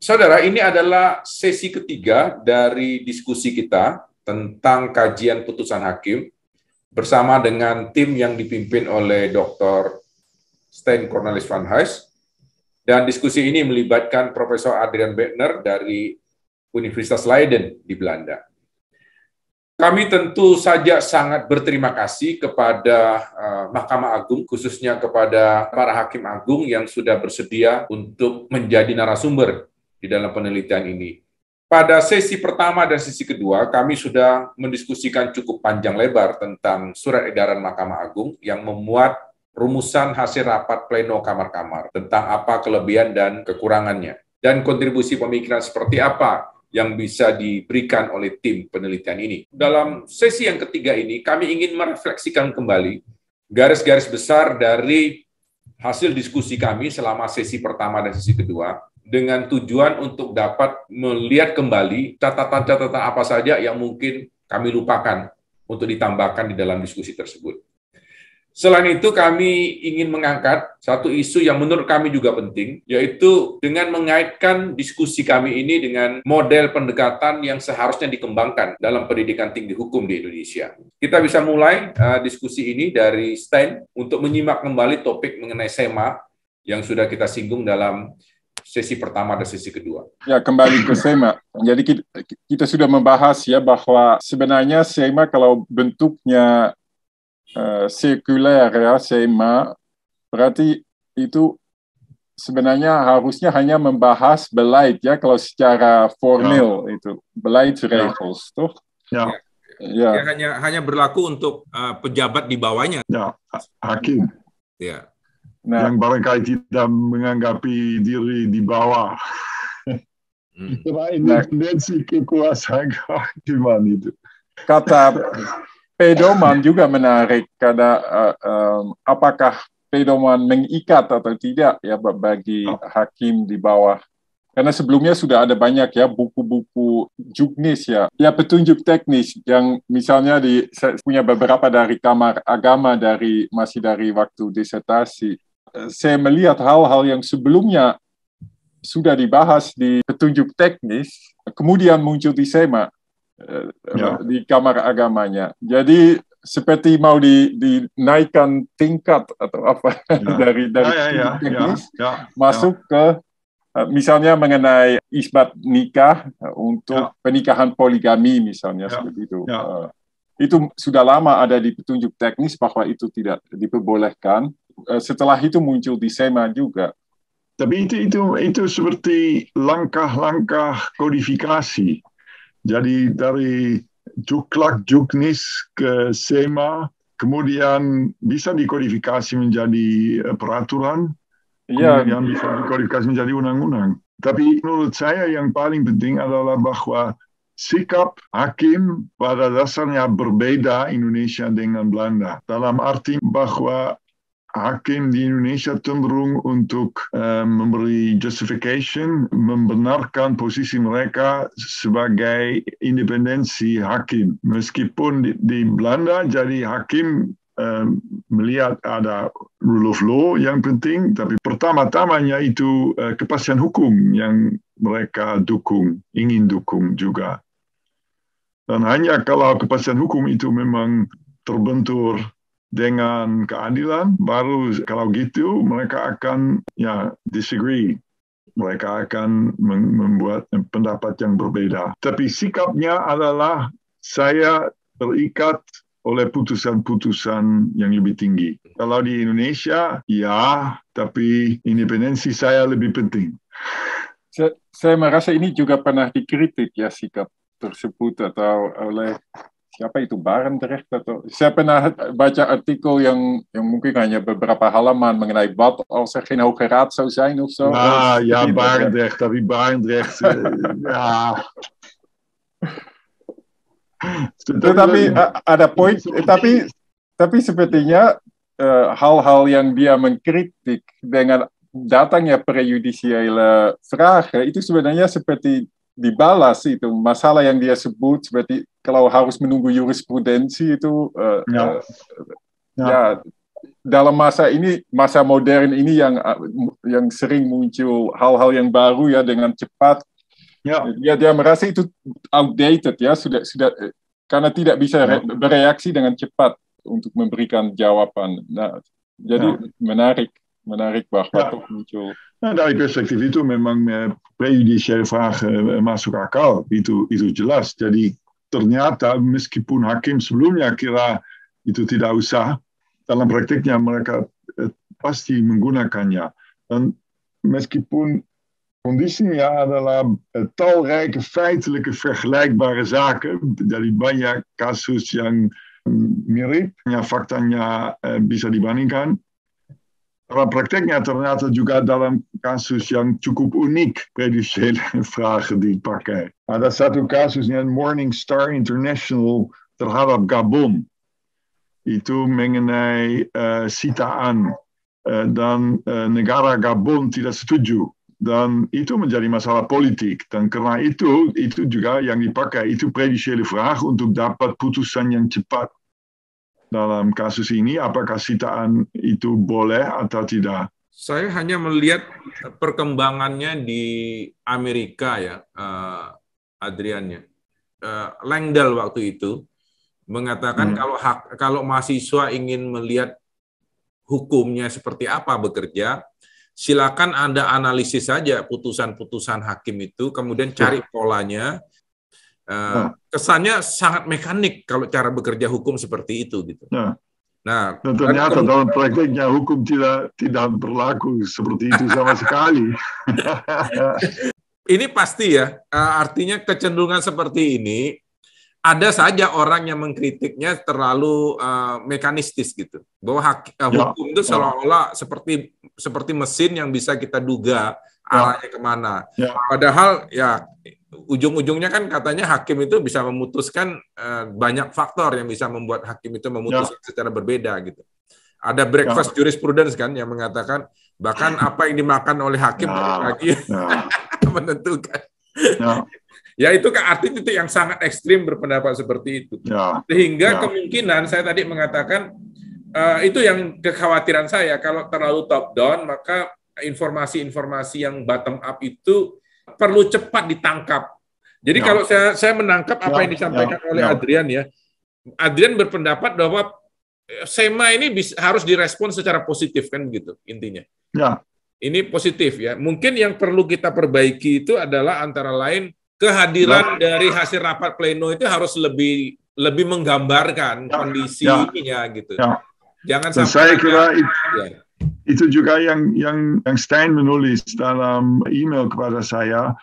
Saudara, ini adalah sesi ketiga dari diskusi kita tentang kajian putusan hakim bersama dengan tim yang dipimpin oleh Dr. Stijn Cornelis van Hees. Dan diskusi ini melibatkan Profesor Adrian Bettner dari Universitas Leiden di Belanda. Kami tentu saja sangat berterima kasih kepada Mahkamah Agung, khususnya kepada para hakim agung yang sudah bersedia untuk menjadi narasumber di dalam penelitian ini. Pada sesi pertama dan sesi kedua, kami sudah mendiskusikan cukup panjang lebar tentang surat edaran Mahkamah Agung yang memuat rumusan hasil rapat pleno kamar-kamar tentang apa kelebihan dan kekurangannya, dan kontribusi pemikiran seperti apa yang bisa diberikan oleh tim penelitian ini. Dalam sesi yang ketiga ini, kami ingin merefleksikan kembali garis-garis besar dari hasil diskusi kami selama sesi pertama dan sesi kedua, dengan tujuan untuk dapat melihat kembali catatan-catatan apa saja yang mungkin kami lupakan untuk ditambahkan di dalam diskusi tersebut. Selain itu, kami ingin mengangkat satu isu yang menurut kami juga penting, yaitu dengan mengaitkan diskusi kami ini dengan model pendekatan yang seharusnya dikembangkan dalam pendidikan tinggi hukum di Indonesia. Kita bisa mulai diskusi ini dari Stijn untuk menyimak kembali topik mengenai SEMA yang sudah kita singgung dalam sesi pertama dan sesi kedua. Ya, kembali ke SEMA. Jadi kita sudah membahas ya bahwa sebenarnya SEMA kalau bentuknya sirkuler ya, SEMA, berarti itu sebenarnya harusnya hanya membahas beleid ya, kalau secara formal ya. Itu beleidsregels, ya. Toh? Ya. Ya. Hanya berlaku untuk pejabat di bawahnya. Ya, hakim. Ya. Nah, yang barangkali tidak menganggapi diri di bawah. Itulah independensi kekuasaan kehakiman itu. Kata pedoman juga menarik, karena apakah pedoman mengikat atau tidak ya bagi hakim di bawah. Karena sebelumnya sudah ada banyak ya buku-buku juknis ya petunjuk teknis yang misalnya saya punya beberapa dari Kamar Agama masih dari waktu disertasi. Saya melihat hal-hal yang sebelumnya sudah dibahas di petunjuk teknis, kemudian muncul di SEMA. Di Kamar Agamanya. Jadi seperti mau dinaikkan tingkat atau apa dari teknis masuk ke misalnya mengenai isbat nikah untuk pernikahan poligami misalnya seperti itu. Itu sudah lama ada di petunjuk teknis bahwa itu tidak diperbolehkan. Setelah itu muncul di SEMA juga. Tapi itu seperti langkah-langkah kodifikasi. Jadi dari juklak juknis ke SEMA, kemudian bisa dikodifikasi menjadi peraturan, kemudian bisa dikodifikasi menjadi undang-undang. Tapi menurut saya yang paling penting adalah bahwa sikap hakim pada dasarnya berbeda Indonesia dengan Belanda. Dalam arti bahwa hakim di Indonesia cenderung untuk memberi justification, membenarkan posisi mereka sebagai independensi hakim. Meskipun di Belanda jadi hakim melihat ada rule of law yang penting, tapi pertama-tamanya itu kepastian hukum yang mereka ingin dukung juga. Dan hanya kalau kepastian hukum itu memang terbentur dengan keadilan, baru kalau gitu mereka akan disagree. Mereka akan membuat pendapat yang berbeda. Tapi sikapnya adalah saya terikat oleh putusan-putusan yang lebih tinggi. Kalau di Indonesia, tapi independensi saya lebih penting. Saya merasa ini juga pernah dikritik ya sikap tersebut atau oleh siapa itu Barendrecht atau saya pernah baca artikel yang mungkin hanya beberapa halaman mengenai wat als er geen hoge raad zou zijn of zo. Barendrecht, tapi Barendrecht Tetapi ada poin, tapi sepertinya hal-hal yang dia mengkritik dengan datangnya prejudisiële vragen itu sebenarnya seperti dibalas itu masalah yang dia sebut seperti kalau harus menunggu jurisprudensi itu dalam masa ini, masa modern ini yang sering muncul hal-hal yang baru ya dengan cepat. Ya, dia merasa itu outdated ya, sudah karena tidak bisa bereaksi dengan cepat untuk memberikan jawaban. Nah, jadi menarik bahwa muncul. Nah, dari perspektif itu memang prejudicial vraag masuk akal, itu jelas. Jadi ternyata meskipun hakim sebelumnya kira itu tidak usah, dalam praktiknya mereka pasti menggunakannya. Dan meskipun kondisinya adalah talrijke feitelijke vergelijkbare zaken, dari banyak kasus yang mirip, faktanya bisa dibandingkan. Dalam prakteknya ternyata juga dalam kasus yang cukup unik prejudiciële vraag dipakai. Ada satu kasusnya Morning Star International terhadap Gabon. Itu mengenai sitaan dan negara Gabon tidak setuju. Dan itu menjadi masalah politik. Dan karena itu juga yang dipakai. Itu prejudiciële vraag untuk dapat putusan yang cepat. Dalam kasus ini, apakah sitaan itu boleh atau tidak? Saya hanya melihat perkembangannya di Amerika ya, Adriannya. Langdell waktu itu mengatakan kalau mahasiswa ingin melihat hukumnya seperti apa bekerja, silakan Anda analisis saja putusan-putusan hakim itu, kemudian cari polanya. Kesannya sangat mekanik kalau cara bekerja hukum seperti itu gitu. Nah, ternyata dalam prakteknya hukum tidak berlaku seperti itu sama sekali. Ini pasti ya, artinya kecenderungan seperti ini ada saja orang yang mengkritiknya terlalu mekanistis gitu, bahwa hukum itu seolah-olah seperti mesin yang bisa kita duga arahnya kemana. Padahal ya ujung-ujungnya kan katanya hakim itu bisa memutuskan banyak faktor yang bisa membuat hakim itu memutuskan secara berbeda gitu. Ada breakfast jurisprudence kan yang mengatakan bahkan apa yang dimakan oleh hakim lagi menentukan. Ya itu kan artinya itu yang sangat ekstrim berpendapat seperti itu. Sehingga kemungkinan saya tadi mengatakan itu yang kekhawatiran saya, kalau terlalu top down maka informasi-informasi yang bottom up itu perlu cepat ditangkap. Jadi kalau saya menangkap apa yang disampaikan oleh Adrian ya, Adrian berpendapat bahwa SEMA ini harus direspon secara positif kan begitu intinya. Ini positif ya. Mungkin yang perlu kita perbaiki itu adalah antara lain kehadiran dari hasil rapat pleno itu harus lebih menggambarkan kondisinya gitu. Jangan sampai saya kira itu juga yang Stein menulis dalam email kepada saya,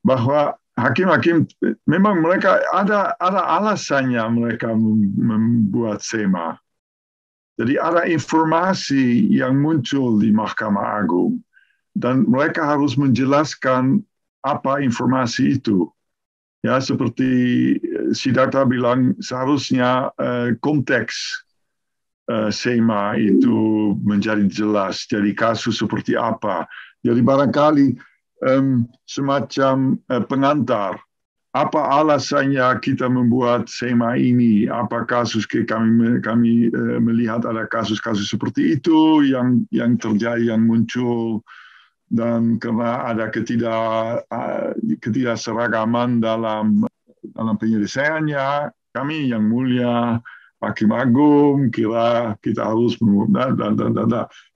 bahwa hakim-hakim memang mereka ada alasannya mereka membuat SEMA. Jadi ada informasi yang muncul di Mahkamah Agung dan mereka harus menjelaskan apa informasi itu. Ya, seperti Siddhartha bilang, seharusnya konteks SEMA itu menjadi jelas, jadi kasus seperti apa. Jadi barangkali semacam pengantar, apa alasannya kita membuat SEMA ini, apa kasus kami melihat ada kasus-kasus seperti itu yang terjadi, yang muncul, dan karena ada ketidakseragaman dalam penyelesaiannya, kami yang mulia Hakim Agung kira kita harus dan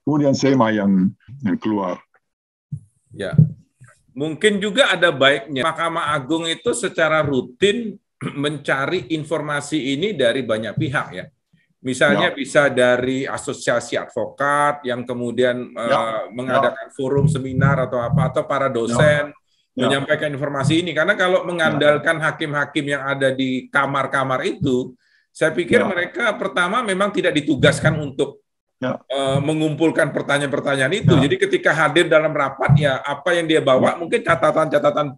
kemudian SEMA yang keluar. Ya, mungkin juga ada baiknya Mahkamah Agung itu secara rutin mencari informasi ini dari banyak pihak ya. Misalnya bisa dari asosiasi advokat yang kemudian mengadakan forum seminar atau apa, atau para dosen menyampaikan informasi ini. Karena kalau mengandalkan hakim-hakim yang ada di kamar-kamar itu, saya pikir mereka pertama memang tidak ditugaskan untuk mengumpulkan pertanyaan-pertanyaan itu. Jadi ketika hadir dalam rapat, ya apa yang dia bawa mungkin catatan-catatan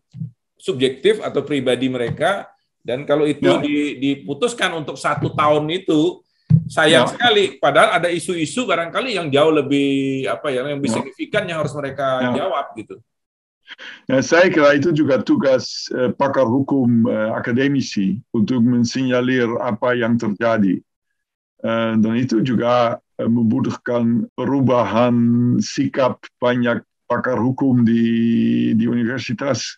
subjektif atau pribadi mereka. Dan kalau itu diputuskan untuk 1 tahun itu, sayang sekali. Padahal ada isu-isu barangkali yang jauh lebih yang lebih signifikan yang harus mereka jawab gitu. Ya, saya kira itu juga tugas pakar hukum akademisi untuk mensinyalir apa yang terjadi. Dan itu juga membutuhkan perubahan sikap banyak pakar hukum di universitas.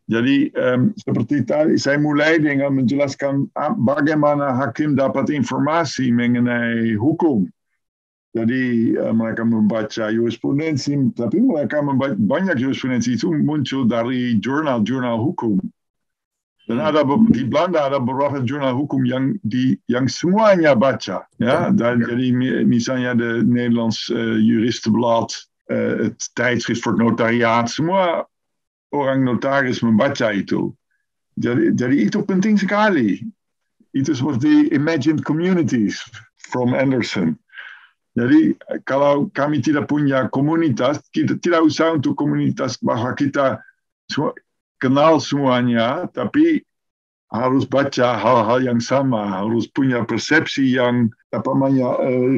Jadi seperti tadi saya mulai dengan menjelaskan bagaimana hakim dapat informasi mengenai hukum. Jadi mereka membaca jurisprudensi, tapi mereka membaca banyak jurisprudensi itu muncul dari jurnal-jurnal hukum. Dan di Belanda ada beberapa jurnal hukum yang semuanya baca, ya. Dan jadi misalnya de Nederlands Juristenblad, het tijdschrift voor het notariaat, semua orang notaris membaca itu. Jadi itu penting sekali. Itu seperti Imagined Communities from Anderson. Jadi kalau kami tidak punya komunitas, kita tidak usah untuk komunitas bahwa kita kenal semuanya, tapi harus baca hal-hal yang sama, harus punya persepsi yang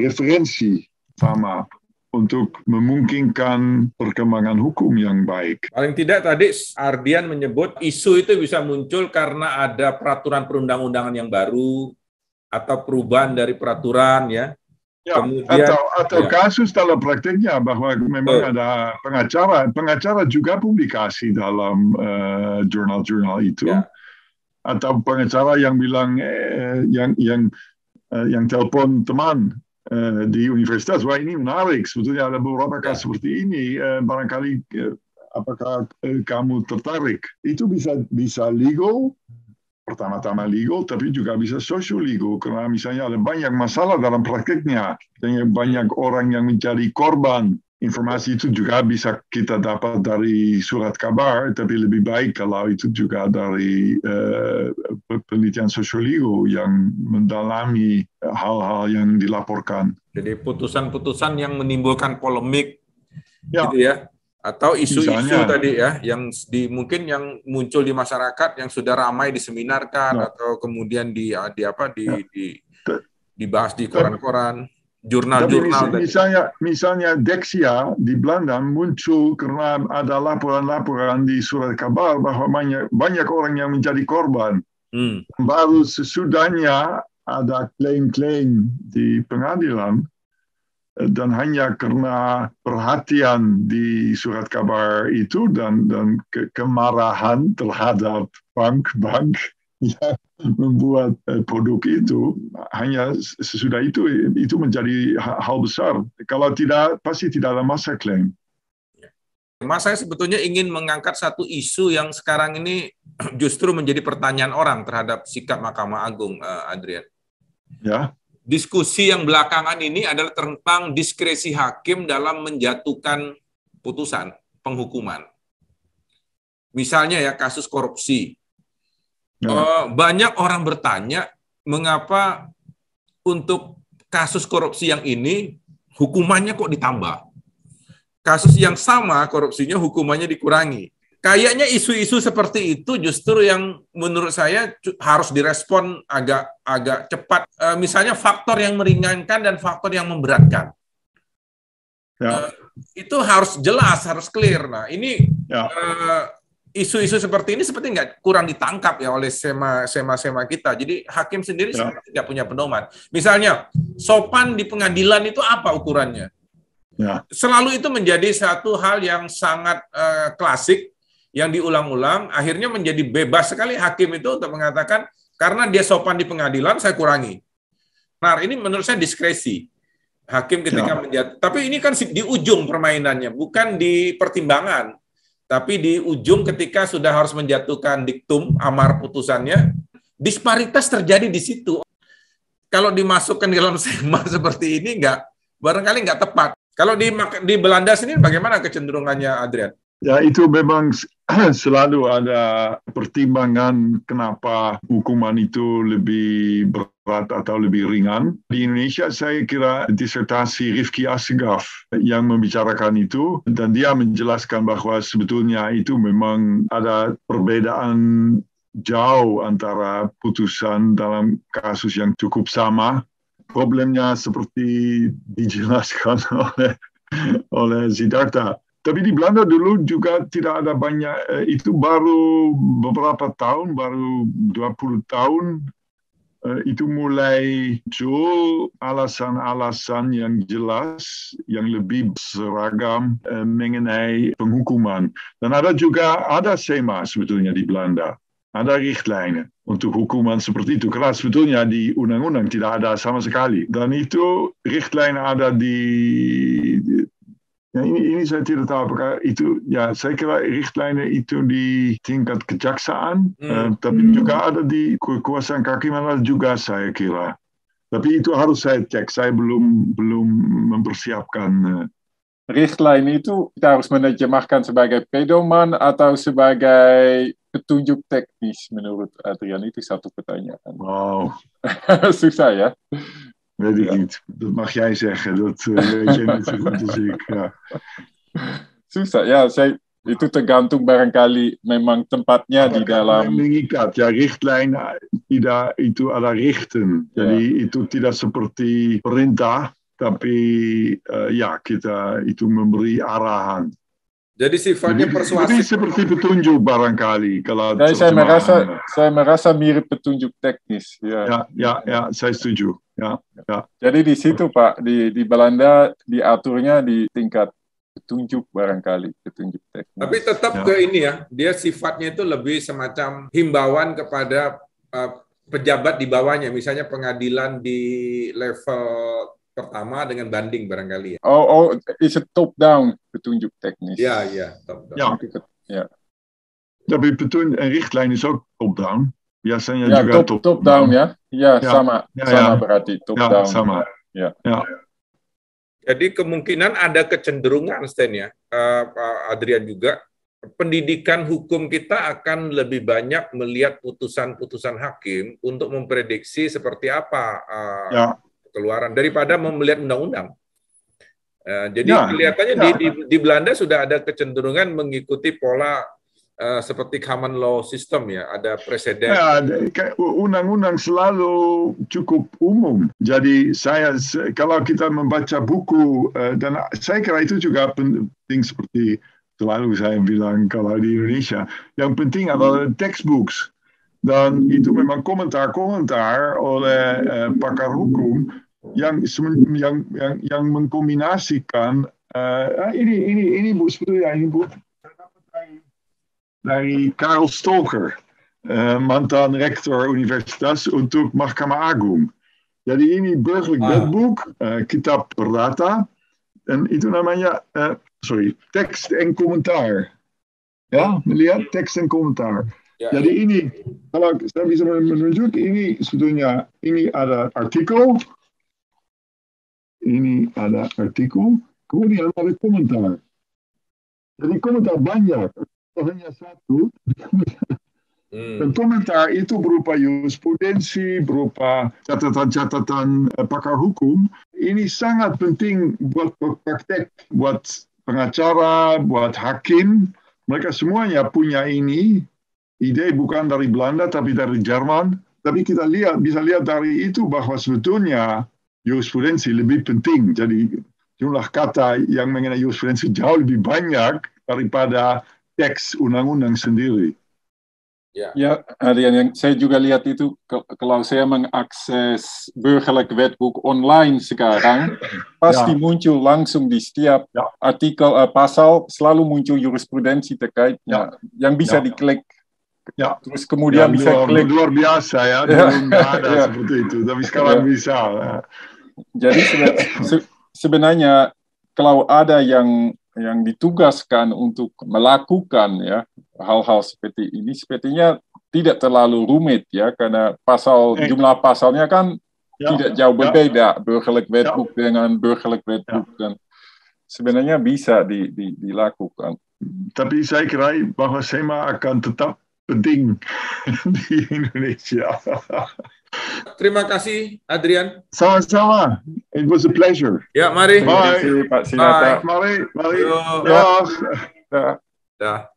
referensi sama untuk memungkinkan perkembangan hukum yang baik. Paling tidak tadi Ardian menyebut isu itu bisa muncul karena ada peraturan perundang-undangan yang baru atau perubahan dari peraturan, ya. Ya, kemudian atau kasus dalam prakteknya bahwa memang ada pengacara juga publikasi dalam jurnal-jurnal itu, atau pengacara yang bilang yang telepon teman di universitas, wah ini menarik, sebetulnya ada beberapa kasus seperti ini, barangkali apakah kamu tertarik? Itu bisa legal. Pertama-tama legal, tapi juga bisa social legal, karena misalnya ada banyak masalah dalam prakteknya, dan banyak orang yang menjadi korban. Informasi itu juga bisa kita dapat dari surat kabar, tapi lebih baik kalau itu juga dari penelitian social legal yang mendalami hal-hal yang dilaporkan. Jadi putusan-putusan yang menimbulkan polemik, gitu ya. Atau isu-isu tadi ya, yang mungkin yang muncul di masyarakat yang sudah ramai diseminarkan atau kemudian dibahas di koran-koran, jurnal-jurnal. Misalnya Dexia di Belanda muncul karena ada laporan-laporan di surat kabar bahwa banyak orang yang menjadi korban. Baru sesudahnya ada klaim-klaim di pengadilan. Dan hanya karena perhatian di surat kabar itu dan kemarahan terhadap bank-bank yang membuat produk itu, hanya sesudah itu menjadi hal besar. Kalau tidak, pasti tidak ada masa klaim. Mas, saya sebetulnya ingin mengangkat satu isu yang sekarang ini justru menjadi pertanyaan orang terhadap sikap Mahkamah Agung, Adrian. Ya. Diskusi yang belakangan ini adalah tentang diskresi hakim dalam menjatuhkan putusan penghukuman. Misalnya ya kasus korupsi. Banyak orang bertanya mengapa untuk kasus korupsi yang ini hukumannya kok ditambah. Kasus yang sama korupsinya hukumannya dikurangi. Kayaknya isu-isu seperti itu justru yang menurut saya harus direspon agak cepat. Misalnya faktor yang meringankan dan faktor yang memberatkan. Itu harus jelas, harus clear. Nah, ini isu-isu seperti ini seperti nggak kurang ditangkap ya oleh sema kita. Jadi hakim sendiri tidak punya pedoman. Misalnya sopan di pengadilan itu apa ukurannya? Selalu itu menjadi satu hal yang sangat klasik, yang diulang-ulang, akhirnya menjadi bebas sekali hakim itu untuk mengatakan, karena dia sopan di pengadilan, saya kurangi. Nah, ini menurut saya diskresi. Hakim ketika tapi ini kan di ujung permainannya, bukan di pertimbangan. Tapi di ujung ketika sudah harus menjatuhkan diktum, amar putusannya, disparitas terjadi di situ. Kalau dimasukkan di dalam sema seperti ini, barangkali nggak tepat. Kalau di Belanda sendiri, bagaimana kecenderungannya, Adrian? Ya, itu memang selalu ada pertimbangan kenapa hukuman itu lebih berat atau lebih ringan. Di Indonesia saya kira disertasi Rifki Assegaf yang membicarakan itu, dan dia menjelaskan bahwa sebetulnya itu memang ada perbedaan jauh antara putusan dalam kasus yang cukup sama. Problemnya seperti dijelaskan oleh Siddhartha. Tapi di Belanda dulu juga tidak ada banyak, itu baru beberapa tahun, baru 20 tahun itu mulai muncul alasan-alasan yang jelas, yang lebih seragam mengenai penghukuman. Dan ada SEMA sebetulnya di Belanda. Ada richtlijnen untuk hukuman seperti itu. Karena sebetulnya di undang-undang tidak ada sama sekali. Dan itu richtlijnen ada ya ini saya tidak tahu apakah itu, ya saya kira richtlijnen itu di tingkat kejaksaan, tapi juga ada di kekuasaan kehakiman juga saya kira. Tapi itu harus saya cek, saya belum mempersiapkan. Richtlijnen itu kita harus menerjemahkan sebagai pedoman atau sebagai petunjuk teknis menurut Adrian, itu satu pertanyaan. Wow. Susah ya? Weet ik niet. Dat mag jij zeggen. Dat weet jij net zo goed als ik. Ja. Susah ya, itu tergantung barangkali memang tempatnya di dalam. Mengikat, ya richtlijn tidak itu ada richten. Jadi itu tidak seperti perintah, tapi ya kita itu memberi arahan. Jadi sifatnya persuasif. Jadi seperti petunjuk barangkali. Kalau saya merasa mirip petunjuk teknis. Ya, saya setuju. Ya. Jadi di situ Pak, di Belanda diaturnya di tingkat petunjuk barangkali, petunjuk teknis. Tapi tetap ke ini ya, dia sifatnya itu lebih semacam himbauan kepada pejabat di bawahnya, misalnya pengadilan di level pertama dengan banding barangkali ya. Oh, it's a top down petunjuk teknis. Ya, top down. Ya. Tapi petunjuk richtlijn is ook top down. Biasanya juga top down ya. Ya, sama berarti top down. Sama. Ya. Jadi kemungkinan ada kecenderungan, Stan ya, Pak Adrian juga, pendidikan hukum kita akan lebih banyak melihat putusan-putusan hakim untuk memprediksi seperti apa keluaran daripada melihat undang-undang. Jadi kelihatannya di Belanda sudah ada kecenderungan mengikuti pola seperti common law system ya, ada presiden. Ya, undang-undang selalu cukup umum. Jadi kalau kita membaca buku, dan saya kira itu juga penting seperti selalu saya bilang kalau di Indonesia, yang penting adalah textbooks. Dan itu memang komentar-komentar oleh pakar hukum yang mengkombinasikan ini Bu, sebetulnya ini Bu dari Karl Stoker, mantan rektor Universitas untuk Mahkamah Agung. Jadi ini burgerlijk wetboek, kitab perdata, en itu namanya tekst en komentar. Ya, melihat tekst en komentar. Ya. Jadi ini, kalau saya bisa menunjuk, ini sebetulnya ini ada artikel, kemudian ada komentar. Jadi komentar banyak, hanya satu. Dan komentar itu berupa jurisprudensi, berupa catatan-catatan pakar hukum. Ini sangat penting buat praktek, buat pengacara, buat hakim. Mereka semuanya punya ini. Ide bukan dari Belanda, tapi dari Jerman. Tapi kita bisa lihat dari itu bahwa sebetulnya jurisprudensi lebih penting. Jadi jumlah kata yang mengenai jurisprudensi jauh lebih banyak daripada teks undang-undang sendiri. Ya, Adrian, yang saya juga lihat itu kalau saya mengakses burgerlijk wetboek online sekarang, pasti muncul langsung di setiap artikel pasal selalu muncul jurisprudensi terkaitnya yang bisa diklik. Ya. Terus kemudian bisa klik. Luar biasa ya, dulu nggak ada seperti itu, tapi sekarang bisa. Jadi sebenarnya kalau ada yang ditugaskan untuk melakukan ya hal-hal seperti ini, sepertinya tidak terlalu rumit ya, karena jumlah pasalnya kan tidak jauh berbeda burgerlijk wetboek dengan burgerlijk wetboek, dan sebenarnya bisa dilakukan. Tapi saya kira bahwa SEMA akan tetap penting di Indonesia. Terima kasih, Adrian. Sama-sama. It was a pleasure. Ya, mari. Bye. Terima kasih, Pak Sinata. Mari. Ya. Dah.